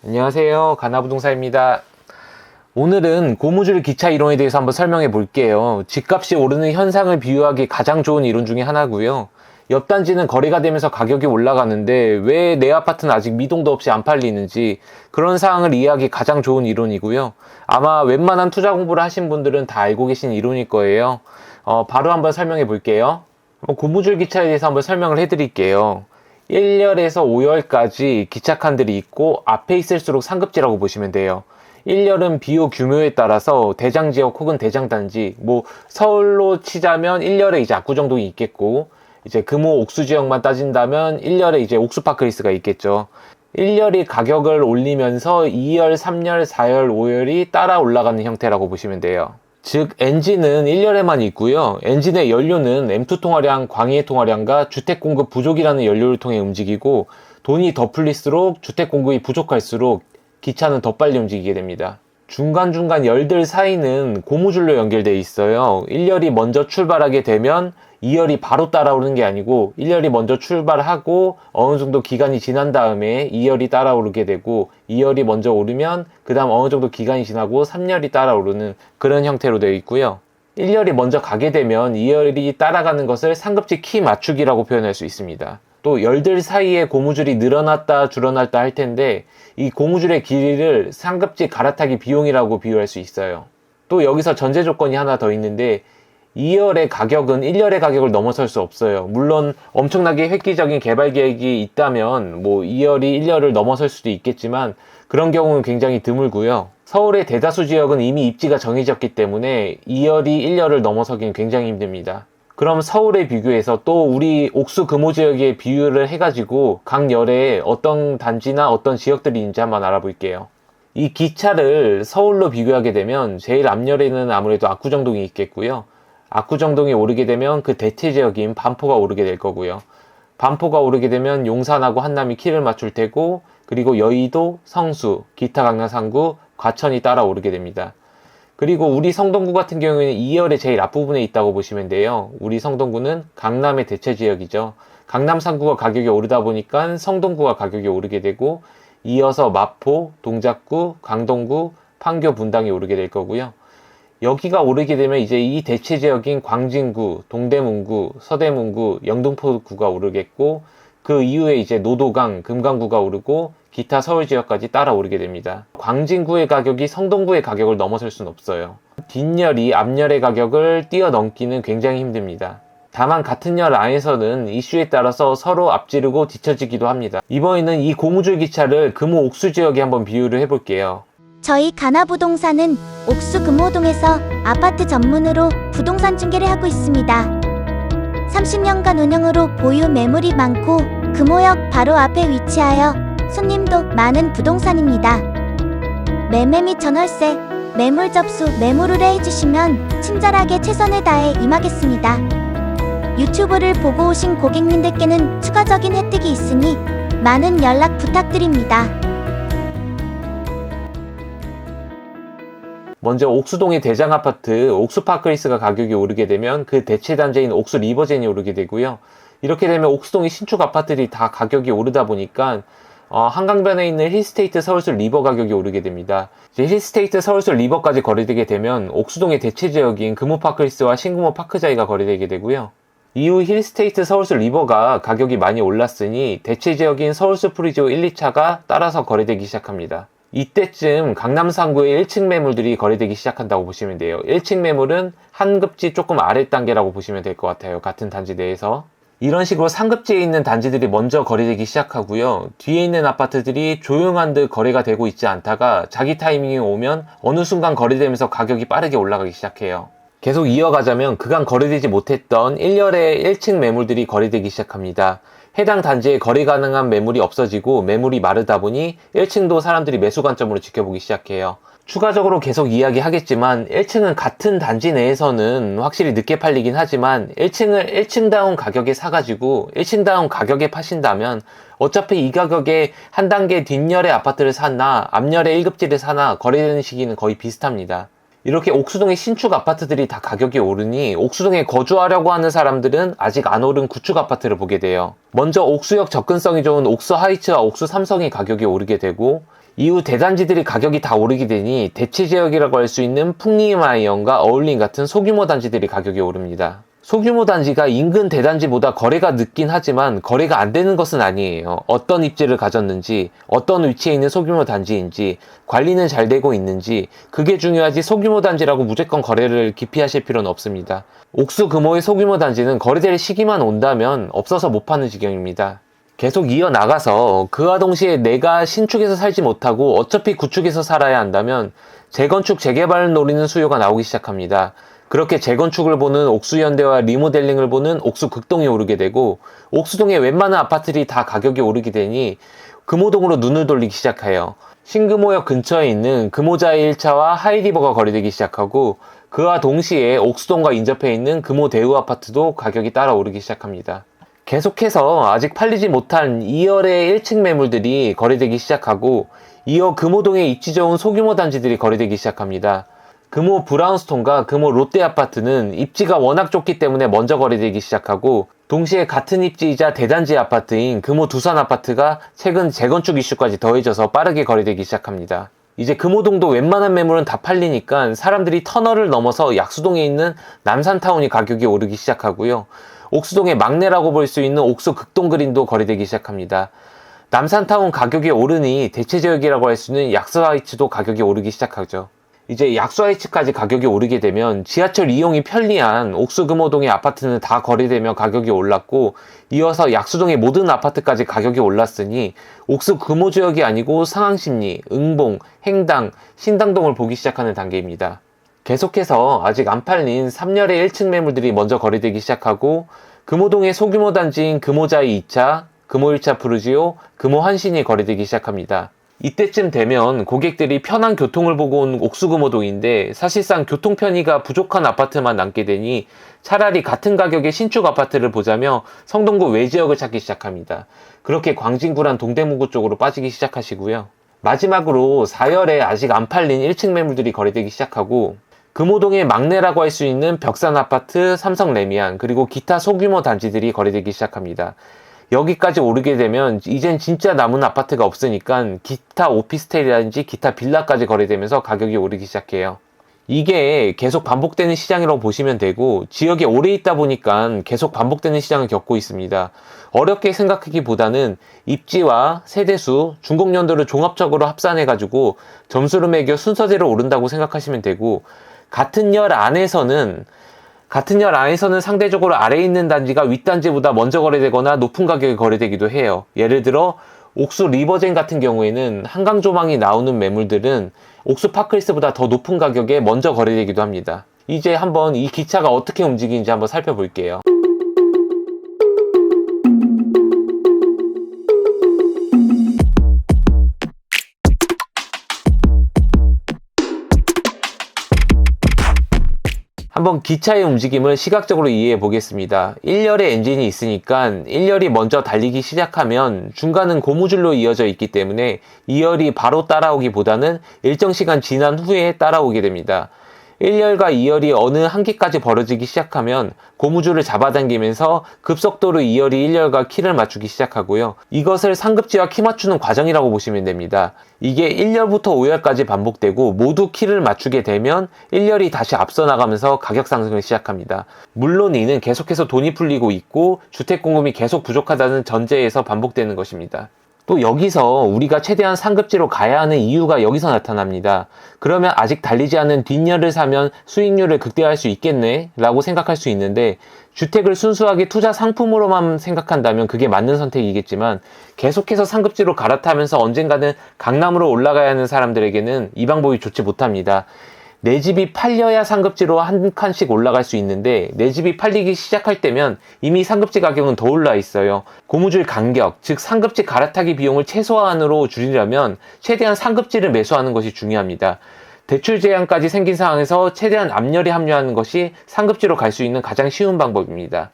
안녕하세요. 가나부동산입니다. 오늘은 고무줄 기차 이론에 대해서 한번 설명해 볼게요. 집값이 오르는 현상을 비유하기 가장 좋은 이론 중에 하나고요. 옆 단지는 거래가 되면서 가격이 올라가는데 왜 내 아파트는 아직 미동도 없이 안 팔리는지 그런 상황을 이해하기 가장 좋은 이론이고요. 아마 웬만한 투자 공부를 하신 분들은 다 알고 계신 이론일 거예요. 바로 한번 설명해 볼게요. 고무줄 기차에 대해서 한번 설명을 해 드릴게요. 1열에서 5열까지 기차칸들이 있고 앞에 있을수록 상급지라고 보시면 돼요. 1열은 비호 규모에 따라서 대장지역 혹은 대장단지, 서울로 치자면 1열에 이제 압구정동이 있겠고, 이제 금호 옥수 지역만 따진다면 1열에 이제 옥수파크리스가 있겠죠. 1열이 가격을 올리면서 2열, 3열, 4열, 5열이 따라 올라가는 형태라고 보시면 돼요. 즉 엔진은 1열에만 있고요. 엔진의 연료는 M2 통화량, 광의의 통화량과 주택 공급 부족이라는 연료를 통해 움직이고, 돈이 더 풀릴수록 주택 공급이 부족할수록 기차는 더 빨리 움직이게 됩니다. 중간중간 열들 사이는 고무줄로 연결되어 있어요. 1열이 먼저 출발하게 되면 2열이 바로 따라오는 게 아니고 1열이 먼저 출발하고 어느 정도 기간이 지난 다음에 2열이 따라오르게 되고, 2열이 먼저 오르면 그 다음 어느 정도 기간이 지나고 3열이 따라오르는 그런 형태로 되어 있고요. 1열이 먼저 가게 되면 2열이 따라가는 것을 상급지 키 맞추기라고 표현할 수 있습니다. 또 열들 사이에 고무줄이 늘어났다 줄어났다 할 텐데, 이 고무줄의 길이를 상급지 갈아타기 비용이라고 비유할 수 있어요. 또 여기서 전제 조건이 하나 더 있는데, 2열의 가격은 1열의 가격을 넘어설 수 없어요. 물론 엄청나게 획기적인 개발 계획이 있다면 2열이 1열을 넘어설 수도 있겠지만 그런 경우는 굉장히 드물고요. 서울의 대다수 지역은 이미 입지가 정해졌기 때문에 2열이 1열을 넘어서기는 굉장히 힘듭니다. 그럼 서울에 비교해서 또 우리 옥수 금호 지역에 비유를 해가지고 각 열에 어떤 단지나 어떤 지역들이 있는지 한번 알아볼게요. 이 기차를 서울로 비교하게 되면 제일 앞열에는 아무래도 압구정동이 있겠고요. 압구정동이 오르게 되면 그 대체 지역인 반포가 오르게 될 거고요. 반포가 오르게 되면 용산하고 한남이 키를 맞출 테고, 그리고 여의도, 성수, 기타 강남 3구, 과천이 따라 오르게 됩니다. 그리고 우리 성동구 같은 경우에는 2열의 제일 앞부분에 있다고 보시면 돼요. 우리 성동구는 강남의 대체 지역이죠. 강남 3구가 가격이 오르다 보니까 성동구가 가격이 오르게 되고, 이어서 마포, 동작구, 강동구, 판교, 분당이 오르게 될 거고요. 여기가 오르게 되면 이제 이 대체 지역인 광진구, 동대문구, 서대문구, 영등포구가 오르겠고, 그 이후에 이제 노도강, 금강구가 오르고 기타 서울 지역까지 따라 오르게 됩니다. 광진구의 가격이 성동구의 가격을 넘어설 수는 없어요. 뒷열이 앞열의 가격을 뛰어넘기는 굉장히 힘듭니다. 다만 같은 열 안에서는 이슈에 따라서 서로 앞지르고 뒤처지기도 합니다. 이번에는 이 고무줄 기차를 금호 옥수 지역에 한번 비유를 해볼게요. 저희 가나부동산은 옥수 금호동에서 아파트 전문으로 부동산 중개를 하고 있습니다. 30년간 운영으로 보유 매물이 많고 금호역 바로 앞에 위치하여 손님도 많은 부동산입니다. 매매 및 전월세, 매물 접수, 매물 의뢰해주시면 친절하게 최선을 다해 임하겠습니다. 유튜브를 보고 오신 고객님들께는 추가적인 혜택이 있으니 많은 연락 부탁드립니다. 먼저 옥수동의 대장아파트 옥수파크리스가 가격이 오르게 되면 그 대체 단지인 옥수 리버젠이 오르게 되고요. 이렇게 되면 옥수동의 신축 아파트들이 다 가격이 오르다 보니까 한강변에 있는 힐스테이트 서울숲 리버 가격이 오르게 됩니다. 이제 힐스테이트 서울숲 리버까지 거래되게 되면 옥수동의 대체 지역인 금호파크리스와 신금호 파크자이가 거래되게 되고요. 이후 힐스테이트 서울숲 리버가 가격이 많이 올랐으니 대체 지역인 서울숲 프리지오 1, 2차가 따라서 거래되기 시작합니다. 이때쯤 강남 3구의 1층 매물들이 거래되기 시작한다고 보시면 돼요. 1층 매물은 한 급지 조금 아래 단계라고 보시면 될 것 같아요. 같은 단지 내에서. 이런 식으로 상급지에 있는 단지들이 먼저 거래되기 시작하고요. 뒤에 있는 아파트들이 조용한 듯 거래가 되고 있지 않다가 자기 타이밍이 오면 어느 순간 거래되면서 가격이 빠르게 올라가기 시작해요. 계속 이어가자면 그간 거래되지 못했던 1열의 1층 매물들이 거래되기 시작합니다. 해당 단지에 거래 가능한 매물이 없어지고 매물이 마르다 보니 1층도 사람들이 매수 관점으로 지켜보기 시작해요. 추가적으로 계속 이야기하겠지만 1층은 같은 단지 내에서는 확실히 늦게 팔리긴 하지만 1층을 1층다운 가격에 사가지고 1층다운 가격에 파신다면 어차피 이 가격에 한 단계 뒷열의 아파트를 사나 앞열의 1급지를 사나 거래되는 시기는 거의 비슷합니다. 이렇게 옥수동의 신축 아파트들이 다 가격이 오르니 옥수동에 거주하려고 하는 사람들은 아직 안 오른 구축 아파트를 보게 돼요. 먼저 옥수역 접근성이 좋은 옥수 하이츠와 옥수 삼성이 가격이 오르게 되고, 이후 대단지들이 가격이 다 오르게 되니 대체 지역이라고 할 수 있는 풍림아이언과 어울림 같은 소규모 단지들이 가격이 오릅니다. 소규모 단지가 인근 대단지보다 거래가 늦긴 하지만 거래가 안 되는 것은 아니에요. 어떤 입지를 가졌는지, 어떤 위치에 있는 소규모 단지인지, 관리는 잘 되고 있는지, 그게 중요하지 소규모 단지라고 무조건 거래를 기피하실 필요는 없습니다. 옥수 금호의 소규모 단지는 거래될 시기만 온다면 없어서 못 파는 지경입니다. 계속 이어나가서 그와 동시에 내가 신축에서 살지 못하고 어차피 구축에서 살아야 한다면 재건축, 재개발을 노리는 수요가 나오기 시작합니다. 그렇게 재건축을 보는 옥수현대와 리모델링을 보는 옥수극동이 오르게 되고 옥수동의 웬만한 아파트들이 다 가격이 오르게 되니 금호동으로 눈을 돌리기 시작해요. 신금호역 근처에 있는 금호자이 1차와 하이리버가 거래되기 시작하고 그와 동시에 옥수동과 인접해 있는 금호대우 아파트도 가격이 따라 오르기 시작합니다. 계속해서 아직 팔리지 못한 2열의 1층 매물들이 거래되기 시작하고 이어 금호동에 입지 좋은 소규모 단지들이 거래되기 시작합니다. 금호 브라운스톤과 금호 롯데아파트는 입지가 워낙 좋기 때문에 먼저 거래되기 시작하고 동시에 같은 입지이자 대단지 아파트인 금호 두산아파트가 최근 재건축 이슈까지 더해져서 빠르게 거래되기 시작합니다. 이제 금호동도 웬만한 매물은 다 팔리니까 사람들이 터널을 넘어서 약수동에 있는 남산타운이 가격이 오르기 시작하고요. 옥수동의 막내라고 볼 수 있는 옥수 극동그린도 거래되기 시작합니다. 남산타운 가격이 오르니 대체지역이라고 할 수 있는 약수하이츠도 가격이 오르기 시작하죠. 이제 약수하이츠까지 가격이 오르게 되면 지하철 이용이 편리한 옥수금호동의 아파트는 다 거래되며 가격이 올랐고 이어서 약수동의 모든 아파트까지 가격이 올랐으니 옥수금호지역이 아니고 상항심리, 응봉, 행당, 신당동을 보기 시작하는 단계입니다. 계속해서 아직 안 팔린 3열의 1층 매물들이 먼저 거래되기 시작하고 금호동의 소규모 단지인 금호자이 2차, 금호 1차 푸르지오, 금호 한신이 거래되기 시작합니다. 이때쯤 되면 고객들이 편한 교통을 보고 온 옥수금호동인데 사실상 교통 편의가 부족한 아파트만 남게 되니 차라리 같은 가격의 신축 아파트를 보자며 성동구 외지역을 찾기 시작합니다. 그렇게 광진구란 동대문구 쪽으로 빠지기 시작하시고요. 마지막으로 4열에 아직 안 팔린 1층 매물들이 거래되기 시작하고 금호동의 막내라고 할 수 있는 벽산아파트, 삼성레미안 그리고 기타 소규모 단지들이 거래되기 시작합니다. 여기까지 오르게 되면 이젠 진짜 남은 아파트가 없으니까 기타 오피스텔이라든지 기타 빌라까지 거래되면서 가격이 오르기 시작해요. 이게 계속 반복되는 시장이라고 보시면 되고 지역에 오래 있다 보니까 계속 반복되는 시장을 겪고 있습니다. 어렵게 생각하기보다는 입지와 세대수, 준공연도를 종합적으로 합산해가지고 점수를 매겨 순서대로 오른다고 생각하시면 되고 같은 열 안에서는 상대적으로 아래에 있는 단지가 윗단지보다 먼저 거래되거나 높은 가격에 거래되기도 해요. 예를 들어 옥수 리버젠 같은 경우에는 한강 조망이 나오는 매물들은 옥수 파크리스보다 더 높은 가격에 먼저 거래되기도 합니다. 이제 한번 이 기차가 어떻게 움직이는지 한번 살펴볼게요. 한번 기차의 움직임을 시각적으로 이해해 보겠습니다. 1열에 엔진이 있으니까 1열이 먼저 달리기 시작하면 중간은 고무줄로 이어져 있기 때문에 2열이 바로 따라오기보다는 일정 시간 지난 후에 따라오게 됩니다. 1열과 2열이 어느 한계까지 벌어지기 시작하면 고무줄을 잡아당기면서 급속도로 2열이 1열과 키를 맞추기 시작하고요. 이것을 상급지와 키 맞추는 과정이라고 보시면 됩니다. 이게 1열부터 5열까지 반복되고 모두 키를 맞추게 되면 1열이 다시 앞서 나가면서 가격 상승을 시작합니다. 물론 이는 계속해서 돈이 풀리고 있고 주택 공급이 계속 부족하다는 전제에서 반복되는 것입니다. 또 여기서 우리가 최대한 상급지로 가야 하는 이유가 여기서 나타납니다. 그러면 아직 달리지 않은 뒷열을 사면 수익률을 극대화할 수 있겠네 라고 생각할 수 있는데 주택을 순수하게 투자 상품으로만 생각한다면 그게 맞는 선택이겠지만 계속해서 상급지로 갈아타면서 언젠가는 강남으로 올라가야 하는 사람들에게는 이 방법이 좋지 못합니다. 내 집이 팔려야 상급지로 한 칸씩 올라갈 수 있는데 내 집이 팔리기 시작할 때면 이미 상급지 가격은 더 올라 있어요. 고무줄 간격, 즉 상급지 갈아타기 비용을 최소한으로 줄이려면 최대한 상급지를 매수하는 것이 중요합니다. 대출 제한까지 생긴 상황에서 최대한 압렬이 합류하는 것이 상급지로 갈 수 있는 가장 쉬운 방법입니다.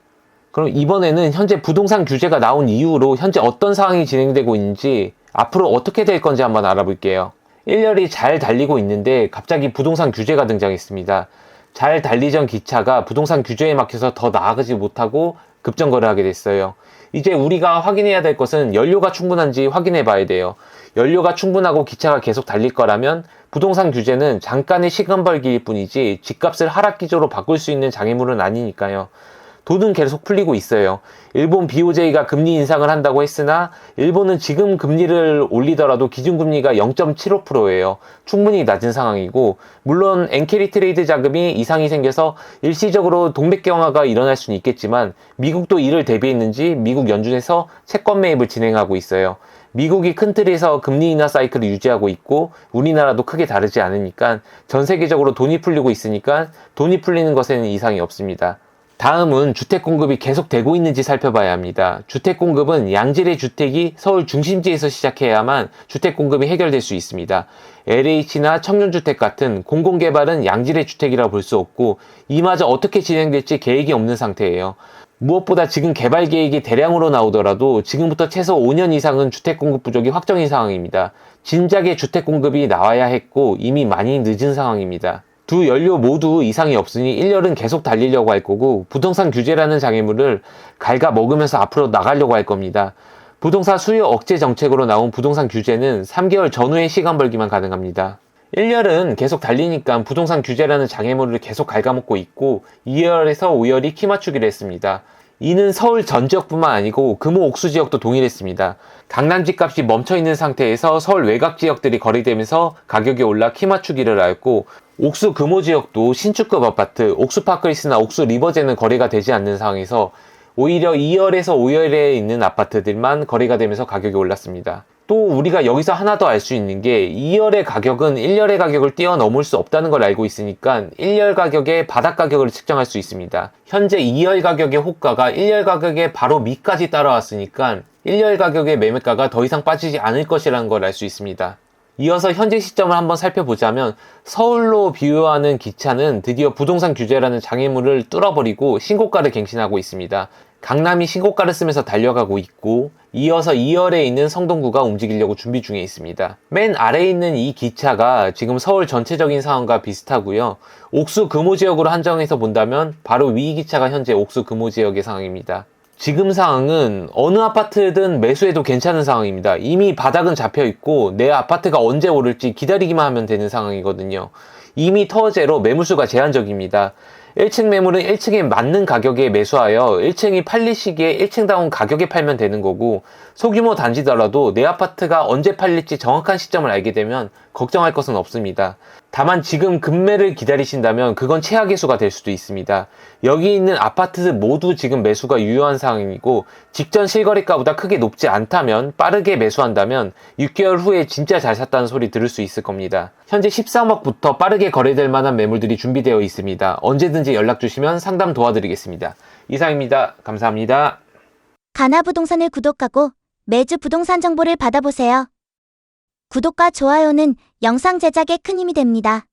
그럼 이번에는 현재 부동산 규제가 나온 이후로 현재 어떤 상황이 진행되고 있는지 앞으로 어떻게 될 건지 한번 알아볼게요. 1열이 잘 달리고 있는데 갑자기 부동산 규제가 등장했습니다. 잘 달리던 기차가 부동산 규제에 막혀서 더 나아가지 못하고 급정거를 하게 됐어요. 이제 우리가 확인해야 될 것은 연료가 충분한지 확인해 봐야 돼요. 연료가 충분하고 기차가 계속 달릴 거라면 부동산 규제는 잠깐의 시간 벌기일 뿐이지 집값을 하락 기조로 바꿀 수 있는 장애물은 아니니까요. 돈은 계속 풀리고 있어요. 일본 BOJ가 금리 인상을 한다고 했으나 일본은 지금 금리를 올리더라도 기준금리가 0.75%예요. 충분히 낮은 상황이고, 물론 엔캐리 트레이드 자금이 이상이 생겨서 일시적으로 동맥경화가 일어날 수는 있겠지만 미국도 이를 대비했는지 미국 연준에서 채권 매입을 진행하고 있어요. 미국이 큰 틀에서 금리 인하 사이클을 유지하고 있고 우리나라도 크게 다르지 않으니까 전 세계적으로 돈이 풀리고 있으니까 돈이 풀리는 것에는 이상이 없습니다. 다음은 주택 공급이 계속 되고 있는지 살펴봐야 합니다. 주택 공급은 양질의 주택이 서울 중심지에서 시작해야만 주택 공급이 해결될 수 있습니다. LH나 청년주택 같은 공공개발은 양질의 주택이라 볼 수 없고 이마저 어떻게 진행될지 계획이 없는 상태예요. 무엇보다 지금 개발 계획이 대량으로 나오더라도 지금부터 최소 5년 이상은 주택 공급 부족이 확정인 상황입니다. 진작에 주택 공급이 나와야 했고 이미 많이 늦은 상황입니다. 두 연료 모두 이상이 없으니 1열은 계속 달리려고 할 거고 부동산 규제라는 장애물을 갉아먹으면서 앞으로 나가려고 할 겁니다. 부동산 수요 억제 정책으로 나온 부동산 규제는 3개월 전후의 시간 벌기만 가능합니다. 1열은 계속 달리니까 부동산 규제라는 장애물을 계속 갉아먹고 있고 2열에서 5열이 키 맞추기를 했습니다. 이는 서울 전 지역뿐만 아니고 금호 옥수 지역도 동일했습니다. 강남 집값이 멈춰있는 상태에서 서울 외곽 지역들이 거래되면서 가격이 올라 키 맞추기를 하였고 옥수 금호 지역도 신축급 아파트 옥수파크리스나 옥수 리버제는 거래가 되지 않는 상황에서 오히려 2열에서 5열에 있는 아파트들만 거래가 되면서 가격이 올랐습니다. 또 우리가 여기서 하나 더 알 수 있는 게 2열의 가격은 1열의 가격을 뛰어넘을 수 없다는 걸 알고 있으니까 1열 가격의 바닥 가격을 측정할 수 있습니다. 현재 2열 가격의 호가가 1열 가격의 바로 밑까지 따라왔으니까 1열 가격의 매매가가 더 이상 빠지지 않을 것이라는 걸 알 수 있습니다. 이어서 현재 시점을 한번 살펴보자면 서울로 비유하는 기차는 드디어 부동산 규제라는 장애물을 뚫어버리고 신고가를 갱신하고 있습니다. 강남이 신고가를 쓰면서 달려가고 있고 이어서 2열에 있는 성동구가 움직이려고 준비 중에 있습니다. 맨 아래에 있는 이 기차가 지금 서울 전체적인 상황과 비슷하고요. 옥수 금호 지역으로 한정해서 본다면 바로 위 기차가 현재 옥수 금호 지역의 상황입니다. 지금 상황은 어느 아파트든 매수해도 괜찮은 상황입니다. 이미 바닥은 잡혀 있고 내 아파트가 언제 오를지 기다리기만 하면 되는 상황이거든요. 이미 터제로 매물수가 제한적입니다. 1층 매물은 1층에 맞는 가격에 매수하여 1층이 팔릴 시기에 1층다운 가격에 팔면 되는 거고 소규모 단지더라도 내 아파트가 언제 팔릴지 정확한 시점을 알게 되면 걱정할 것은 없습니다. 다만 지금 급매를 기다리신다면 그건 최악의 수가 될 수도 있습니다. 여기 있는 아파트 모두 지금 매수가 유효한 상황이고 직전 실거래가보다 크게 높지 않다면 빠르게 매수한다면 6개월 후에 진짜 잘 샀다는 소리 들을 수 있을 겁니다. 현재 13억부터 빠르게 거래될 만한 매물들이 준비되어 있습니다. 언제든지 연락 주시면 상담 도와드리겠습니다. 이상입니다. 감사합니다. 가나부동산을 구독하고 매주 부동산 정보를 받아보세요. 구독과 좋아요는 영상 제작에 큰 힘이 됩니다.